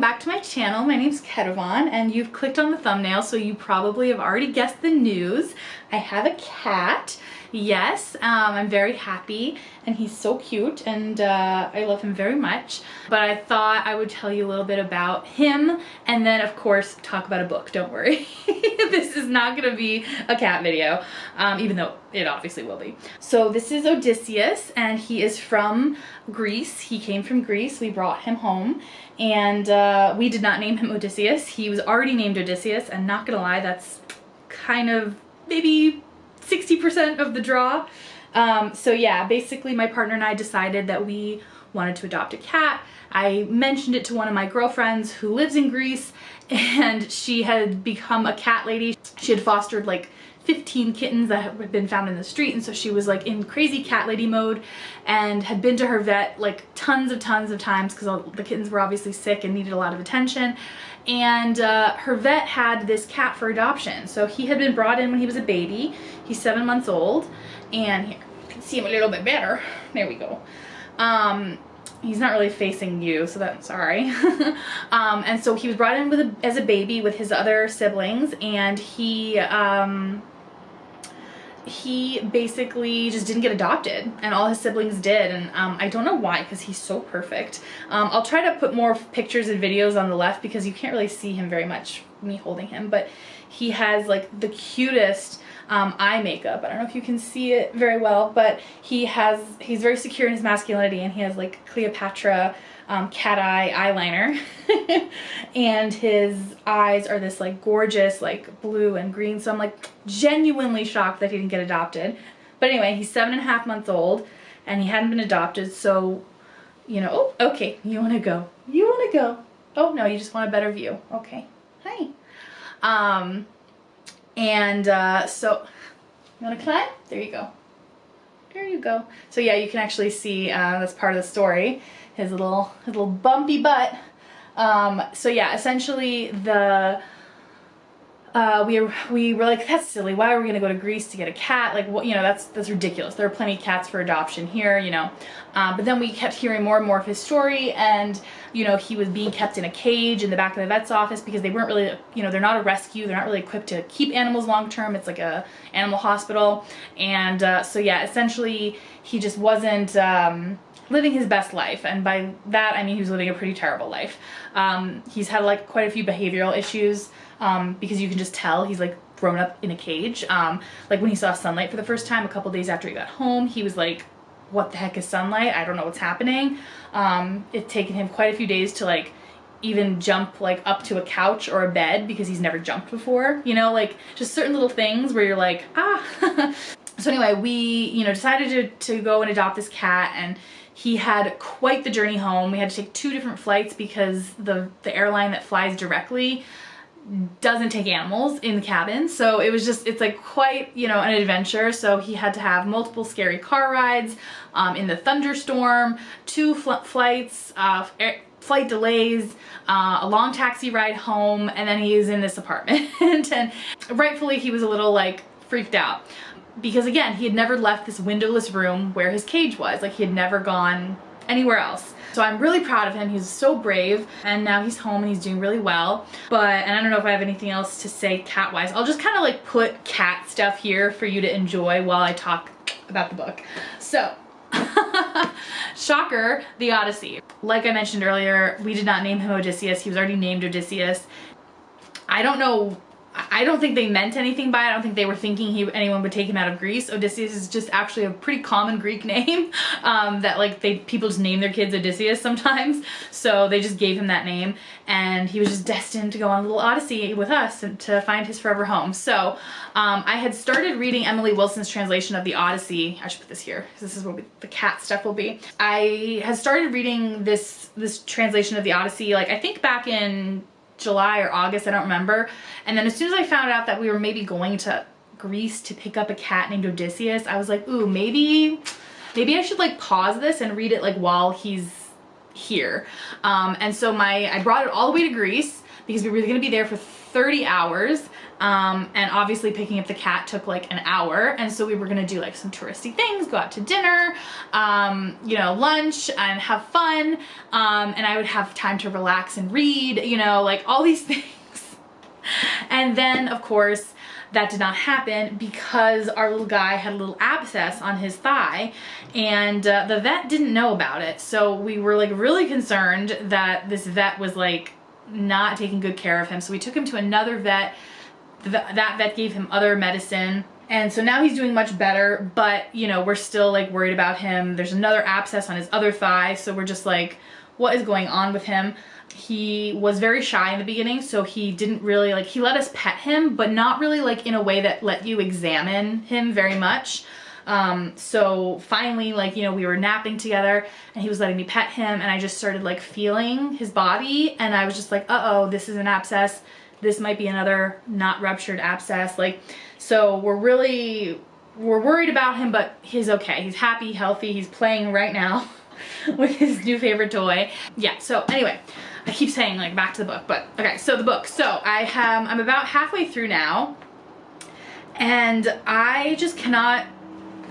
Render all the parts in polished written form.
back to my channel. My name's Ketevan and you've clicked on the thumbnail, so you probably have already guessed the news. I have a cat. Yes, I'm very happy and he's so cute and I love him very much. But I thought I would tell you a little bit about him and then of course talk about a book. Don't worry. This is not gonna be a cat video, even though it obviously will be. So this is Odysseus and he is from Greece. He came from Greece. We brought him home and we did not name him Odysseus. He was already named Odysseus, and not gonna lie, that's kind of maybe 60% of the draw. So yeah, basically my partner and I decided that we wanted to adopt a cat. I mentioned it to one of my girlfriends who lives in Greece, and she had become a cat lady. She had fostered like 15 kittens that had been found in the street, and so she was like in crazy cat lady mode and had been to her vet like tons of times because the kittens were obviously sick and needed a lot of attention. And her vet had this cat for adoption. So he had been brought in when he was a baby. He's 7 months old, and here, you can see him a little bit better. There we go. He's not really facing you, so that's sorry. And so he was brought in as a baby with his other siblings, and he basically just didn't get adopted, and all his siblings did, and I don't know why, because he's so perfect. I'll try to put more pictures and videos on the left because you can't really see him very much, me holding him, but he has like the cutest eye makeup. I don't know if you can see it very well, but he's very secure in his masculinity, and he has like Cleopatra cat eye eyeliner and his eyes are this like gorgeous like blue and green, so I'm like genuinely shocked that he didn't get adopted. But anyway, he's 7.5 months old and he hadn't been adopted, so you know. Oh, okay, you want to go, oh no, you just want a better view. Okay, hi. So you want to climb? There you go. So yeah, you can actually see that's part of the story, his little bumpy butt. So yeah, essentially we were like, that's silly, why are we gonna go to Greece to get a cat? Like, what, you know, that's ridiculous. There are plenty of cats for adoption here, you know. But then we kept hearing more and more of his story, and you know, he was being kept in a cage in the back of the vet's office because they weren't really, you know, they're not a rescue, they're not really equipped to keep animals long term. It's like a animal hospital. And so yeah, essentially he just wasn't living his best life, and by that I mean he was living a pretty terrible life. He's had like quite a few behavioral issues because you can just tell he's like grown up in a cage. Like when he saw sunlight for the first time a couple days after he got home, he was like, what the heck is sunlight? I don't know what's happening. It's taken him quite a few days to like even jump like up to a couch or a bed because he's never jumped before, you know, like just certain little things where you're like, ah. So anyway, we, you know, decided to go and adopt this cat, and he had quite the journey home. We had to take 2 different flights because the airline that flies directly doesn't take animals in the cabin. So it was just, it's like quite, you know, an adventure. So he had to have multiple scary car rides in the thunderstorm, 2 flights, flight delays, a long taxi ride home, and then he is in this apartment. And rightfully he was a little like freaked out because again, he had never left this windowless room where his cage was. Like he had never gone anywhere else. So I'm really proud of him. He's so brave, and now he's home and he's doing really well. And I don't know if I have anything else to say cat wise. I'll just kind of like put cat stuff here for you to enjoy while I talk about the book. So shocker, the Odyssey. Like I mentioned earlier, we did not name him Odysseus. He was already named Odysseus. I don't think they meant anything by it. I don't think they were thinking anyone would take him out of Greece. Odysseus is just actually a pretty common Greek name that like people just name their kids Odysseus sometimes. So they just gave him that name, and he was just destined to go on a little odyssey with us and to find his forever home. So I had started reading Emily Wilson's translation of the Odyssey. I should put this here because this is where the cat stuff will be. I had started reading this translation of the Odyssey, like I think back in July or August, I don't remember. And then as soon as I found out that we were maybe going to Greece to pick up a cat named Odysseus, I was like, ooh, maybe I should like pause this and read it like while he's here. And so I brought it all the way to Greece because we were going to be there for 30 hours. And obviously picking up the cat took like an hour. And so we were gonna do like some touristy things, go out to dinner, you know, lunch and have fun. And I would have time to relax and read, you know, like all these things. And then of course, that did not happen because our little guy had a little abscess on his thigh, and the vet didn't know about it. So we were like really concerned that this vet was like not taking good care of him. So we took him to another vet. That vet gave him other medicine. And so now he's doing much better, but you know, we're still like worried about him. There's another abscess on his other thigh. So we're just like, what is going on with him? He was very shy in the beginning, so he didn't really like, he let us pet him, but not really like in a way that let you examine him very much. So finally, like, you know, we were napping together and he was letting me pet him, and I just started like feeling his body, and I was just like, uh-oh, this is an abscess. This might be another not ruptured abscess. Like, so we're worried about him, but he's okay. He's happy, healthy. He's playing right now with his new favorite toy. Yeah, so anyway, I keep saying like back to the book, but okay, so the book. So I'm about halfway through now, and I just cannot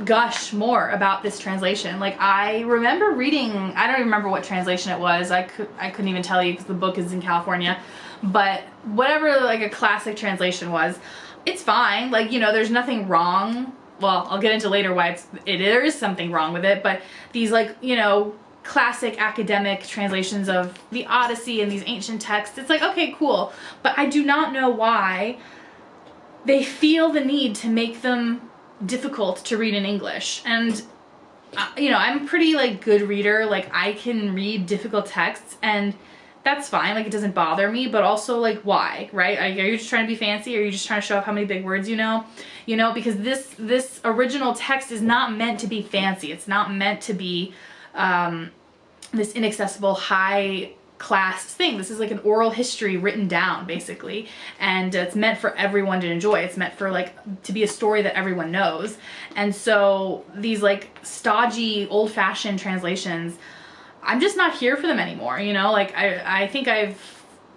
gush more about this translation. Like, I remember reading, I don't even remember what translation it was. I couldn't even tell you because the book is in California, but whatever like a classic translation was, it's fine. Like, you know, there's nothing wrong. Well, I'll get into later why there is something wrong with it, but these like, you know, classic academic translations of the Odyssey and these ancient texts, it's like, okay, cool. But I do not know why they feel the need to make them difficult to read in English. And, you know, I'm a pretty like good reader. Like, I can read difficult texts and that's fine. Like, it doesn't bother me, but also like, why, right? Are you just trying to be fancy? Or are you just trying to show off how many big words you know? You know, because this original text is not meant to be fancy. It's not meant to be this inaccessible high class thing. This is like an oral history written down basically, and it's meant for everyone to enjoy. It's meant for like to be a story that everyone knows. And so these like stodgy old-fashioned translations, I'm just not here for them anymore, you know? Like, I think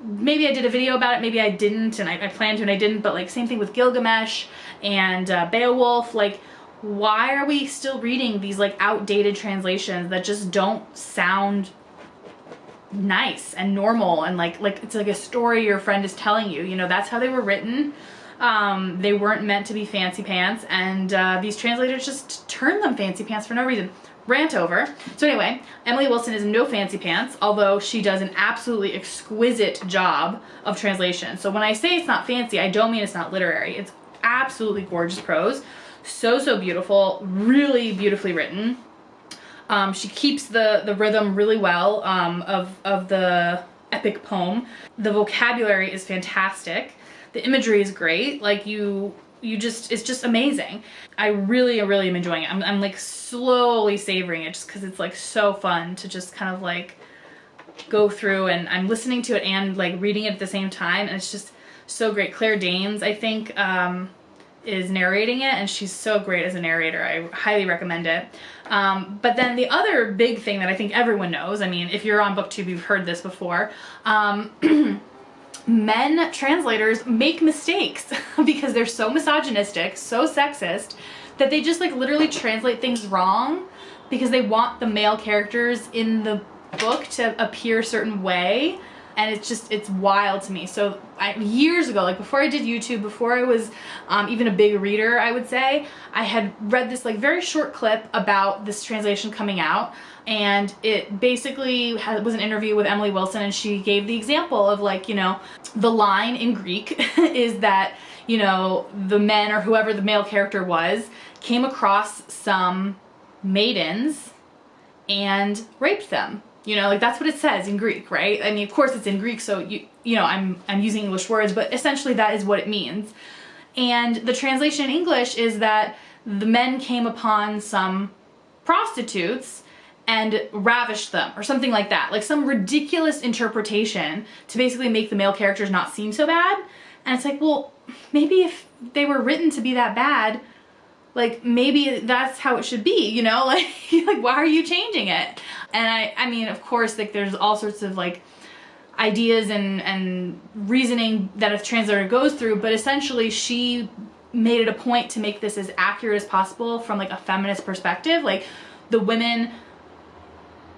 maybe I did a video about it, maybe I didn't, and I planned to and I didn't, but like same thing with Gilgamesh and Beowulf. Like, why are we still reading these like outdated translations that just don't sound nice and normal and like it's like a story your friend is telling you? You know, that's how they were written. They weren't meant to be fancy pants, and these translators just turn them fancy pants for no reason. Rant over. So anyway, Emily Wilson is no fancy pants, although she does an absolutely exquisite job of translation. So when I say it's not fancy, I don't mean it's not literary. It's absolutely gorgeous prose. So beautiful, really beautifully written. She keeps the rhythm really well of the epic poem. The vocabulary is fantastic. The imagery is great. Like, it's just amazing. I really am enjoying it. I'm like slowly savoring it just because it's like so fun to just kind of like go through, and I'm listening to it and like reading it at the same time, and it's just so great. Claire Danes, I think, is narrating it, and she's so great as a narrator. I highly recommend it. But then the other big thing that I think everyone knows, I mean, if you're on BookTube, you've heard this before, men translators make mistakes because they're so misogynistic, so sexist, that they just like literally translate things wrong because they want the male characters in the book to appear a certain way. And it's wild to me. So years ago, like before I did YouTube, before I was even a big reader, I would say, I had read this like very short clip about this translation coming out. And it basically was an interview with Emily Wilson, and she gave the example of like, you know, the line in Greek is that, you know, the men or whoever the male character was came across some maidens and raped them. You know, like that's what it says in Greek, right? I mean, of course it's in Greek, so you know, I'm using English words, but essentially that is what it means. And the translation in English is that the men came upon some prostitutes and ravished them, or something like that. Like some ridiculous interpretation to basically make the male characters not seem so bad. And it's like, well, maybe if they were written to be that bad, like maybe that's how it should be, you know? Like why are you changing it? And I mean, of course, like there's all sorts of like ideas and reasoning that a translator goes through, but essentially she made it a point to make this as accurate as possible from like a feminist perspective. Like the women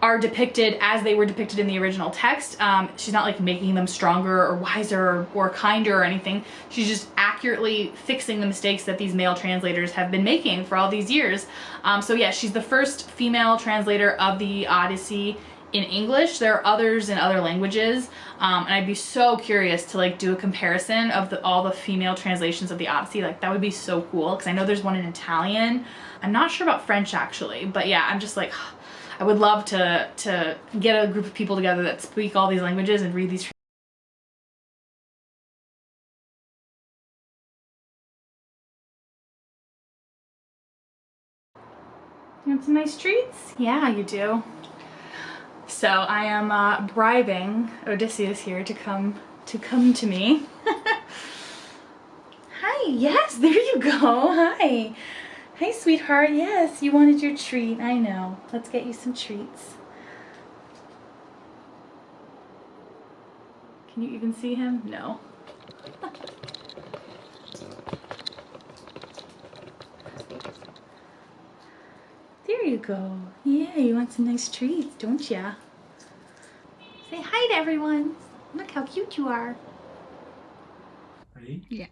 are depicted as they were depicted in the original text. She's not like making them stronger or wiser or kinder or anything. She's just accurately fixing the mistakes that these male translators have been making for all these years. So yeah, she's the first female translator of the Odyssey in English. There are others in other languages, and I'd be so curious to like do a comparison of all the female translations of the Odyssey. Like that would be so cool, because I know there's one in Italian. I'm not sure about French actually, but yeah, I'm just like, I would love to get a group of people together that speak all these languages and read these. You want some nice treats? Yeah, you do. So I am bribing Odysseus here to come to me. Hi, yes, there you go. Hi. Hi, sweetheart. Yes, you wanted your treat. I know. Let's get you some treats. Can you even see him? No. There you go. Yeah, you want some nice treats, don't ya? Say hi to everyone. Look how cute you are. Ready? Yeah.